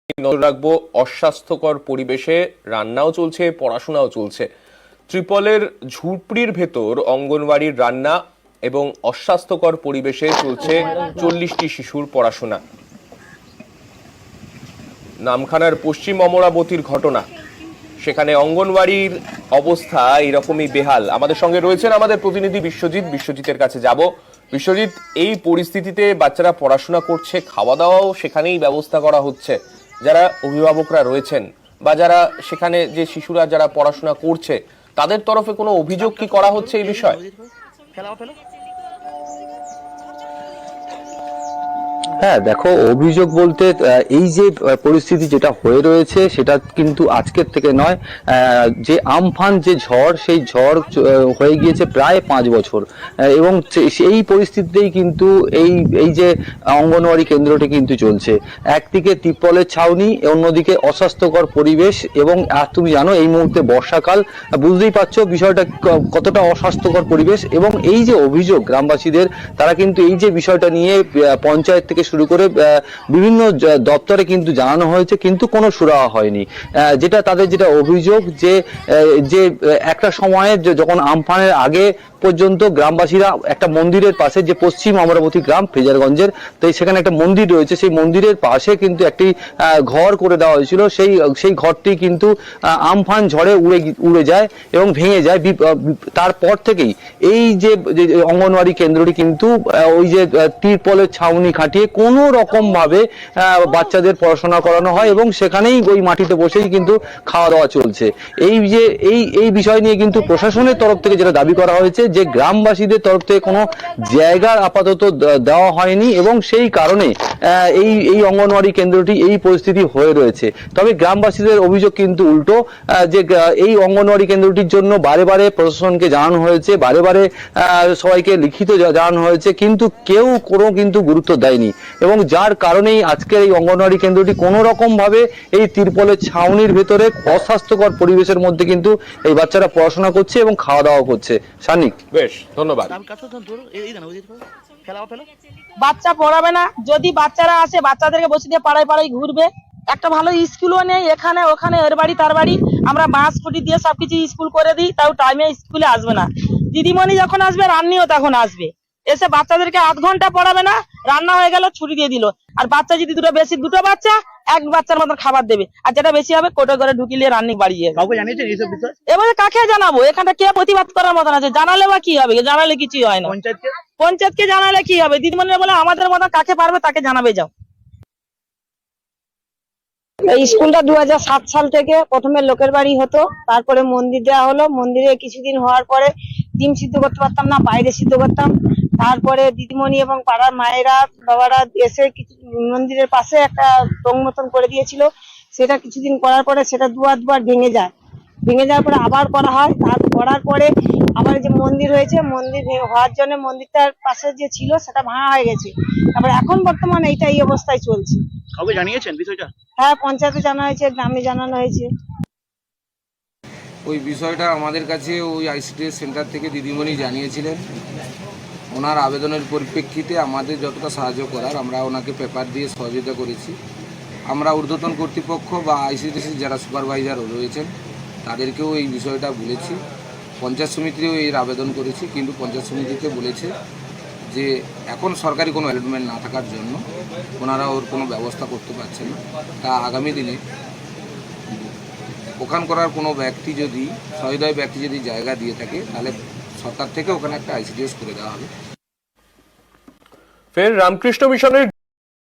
নজর রাখবো অস্বাস্থ্যকর পরিবেশে রান্নাও চলছে, পড়াশোনাও চলছে। ত্রিপলের ঝুপড়ির ভেতর অঙ্গনওয়াড়ির রান্না এবং অস্বাস্থ্যকর পরিবেশে চলছে 40টি শিশুর পড়াশোনা। নামখানার পশ্চিম অমরাবতীর ঘটনা, সেখানে অঙ্গনওয়াড়ির অবস্থা এরকমই বেহাল। আমাদের সঙ্গে রয়েছেন আমাদের প্রতিনিধি বিশ্বজিতের কাছে যাব। বিশ্বজিৎ, এই পরিস্থিতিতে বাচ্চারা পড়াশোনা করছে, খাওয়া দাওয়াও সেখানেই ব্যবস্থা করা হচ্ছে। যারা অভিভাবকরা রয়েছেন বা যারা সেখানে যে শিশুরা যারা পড়াশোনা করছে তাদের তরফে কোনো অভিযোগ কি করা হচ্ছে এই বিষয়ে? হ্যাঁ, দেখো, অভিযোগ বলতে এই যে পরিস্থিতি যেটা হয়ে রয়েছে সেটা কিন্তু আজকের থেকে নয়। যে আমফান যে ঝড়, সেই ঝড় হয়ে গিয়েছে প্রায় 5 বছর, এবং সেই পরিস্থিতিতেই কিন্তু এই যে অঙ্গনওয়াড়ি কেন্দ্রটি কিন্তু চলছে। একদিকে ত্রিপলের ছাউনি, অন্যদিকে অস্বাস্থ্যকর পরিবেশ। এবং তুমি জানো এই মুহূর্তে বর্ষাকাল, বুঝতেই পারছো বিষয়টা কতটা অস্বাস্থ্যকর পরিবেশ। এবং এই যে অভিযোগ গ্রামবাসীদের, তারা কিন্তু এই যে বিষয়টা নিয়ে পঞ্চায়েত থেকে শুরু করে বিভিন্ন দপ্তরে কিন্তু জানানো হয়েছে, কিন্তু কোনো সুরাহা হয়নি। যেটা তাদের যেটা অভিযোগ যে একটা সময়ে যখন আমফানের আগে পর্যন্ত গ্রামবাসীরা একটা মন্দিরের পাশে, যে পশ্চিম অমরাবতী গ্রাম ফ্রেজারগঞ্জের, তো সেখানে একটা মন্দির রয়েছে, সেই মন্দিরের পাশে কিন্তু একটি ঘর করে দেওয়া হয়েছিল। সেই ঘরটি কিন্তু আমফান ঝড়ে উড়ে যায় এবং ভেঙে যায়। তারপর থেকেই এই যে অঙ্গনওয়াড়ি কেন্দ্রটি কিন্তু ওই যে ত্রিপলের ছাউনি খাটিয়ে কোনো রকম ভাবে বাচ্চাদের পড়াশোনা করানো হয়, এবং সেখানেই ওই মাটিতে বসেই কিন্তু খাওয়া দাওয়া চলছে। এই বিষয় নিয়ে কিন্তু প্রশাসনের তরফ থেকে যেটা দাবি করা হয়েছে, যে গ্রামবাসীদের তরফ থেকে কোনো জায়গার আপাতত দেওয়া হয়নি, এবং সেই কারণে এই অঙ্গনওয়াড়ি কেন্দ্রটি এই পরিস্থিতি হয়ে রয়েছে। তবে গ্রামবাসীদের অভিযোগ কিন্তু উল্টো, যে এই অঙ্গনওয়াড়ি কেন্দ্রটির জন্য বারে বারে প্রশাসনকে জানানো হয়েছে, বারে বারে সবাইকে লিখিত জানানো হয়েছে, কিন্তু কেউ কোনো কিন্তু গুরুত্ব দেয়নি। এবং যার কারণেই আজকের এই অঙ্গনওয়াড়ি কেন্দ্রটি কোনো রকম ভাবে এই ত্রিপলের ছাউনির ভেতরে অস্বাস্থ্যকর পরিবেশের মধ্যে কিন্তু এই বাচ্চারা পড়াশোনা করছে এবং খাওয়া দাওয়া করছে। সানিক, বেশ, ধন্যবাদ। বাচ্চা পড়াবে না, যদি বাচ্চারা আসে বাচ্চাদেরকে বসে দিয়ে পাড়ায় পাড়ায় ঘুরবে। একটা ভালো স্কুলও নেই, এখানে ওখানে এর বাড়ি তার বাড়ি, আমরা বাঁশ খুঁটি দিয়ে সবকিছু স্কুল করে দিই, তাও টাইমে স্কুলে আসবে না। দিদিমণি যখন আসবে রান্নিও তখন আসবে, এসে বাচ্চাদেরকে আধ ঘন্টা পড়াবে না, রান্না হয়ে গেল ছুটি দিয়ে দিল। আর বাচ্চা যদি দুটো বাচ্চা এক বাচ্চার মতন খাবার দেবে, আর যেটা বেশি হবে কোটো করে ঢুকিয়ে রান্নি বাড়িয়ে। এবারে কাকে জানাবো? এখানটা কে প্রতিবাদ করার মতন আছে? জানালে বা কি হবে? জানালে কিছুই হয় না। পঞ্চায়েতকে জানালে কি হবে? দিদিমণিরা বলে আমাদের মতন কাকে পারবে তাকে জানাবে যাও। এই স্কুলটা 2007 সাল থেকে প্রথমে লোকের বাড়ি হতো, তারপরে মন্দির দেওয়া হলো। মন্দিরে কিছুদিন হওয়ার পরে ডিম সিদ্ধ করতে পারতাম না, বাইরে সিদ্ধ করতাম। তারপরে দিদিমণি এবং পাড়ার মায়েরা বাবারা এসে কিছু মন্দিরের পাশে একটা টং মতন করে দিয়েছিল। সেটা কিছুদিন করার পরে সেটা দুবার ভেঙে যায়। ভেঙে যাওয়ার পরে আবার করা হয়। তার করার পরে আবার যে মন্দির হয়েছে, মন্দির হওয়ার জন্য মন্দিরটার পাশে যে ছিল সেটা ভাঙা হয়ে গেছে। তারপরে এখন বর্তমানে এই অবস্থায় চলছে। কবে জানিয়েছেন বিষয়টা? হ্যাঁ, পঞ্চায়েতে জানা হয়েছে, গ্রামে জানানো হয়েছে। ওই বিষয়টা আমাদের কাছে ওই আইসিডিএস সেন্টার থেকে দিদিমণি জানিয়েছিলেন। ওনার আবেদনের পরিপ্রেক্ষিতে আমাদের যতটা সাহায্য করার আমরা ওনাকে পেপার দিয়ে সহযোগিতা করেছি। আমরা ঊর্ধ্বতন কর্তৃপক্ষ বা আইসিডিএস যারা সুপারভাইজার রয়েছেন তাদেরকেও এই বিষয়টা বলেছি। পঞ্চায়েত সমিতিও এর আবেদন করেছি, কিন্তু পঞ্চায়েত সমিতিতে বলেছে যে এখন সরকারি কোনো অ্যালটমেন্ট না থাকার জন্য ওনারা ওর কোনো ব্যবস্থা করতে পারছেন না। তা আগামী দিনে ওখান করার কোনো ব্যক্তি যদি সহৃদয় ব্যক্তি যদি জায়গা দিয়ে থাকে, তাহলে সরকার থেকে ওখানে একটা আইসিডিএস করে দেওয়া হবে। ফের রামকৃষ্ণ মিশনের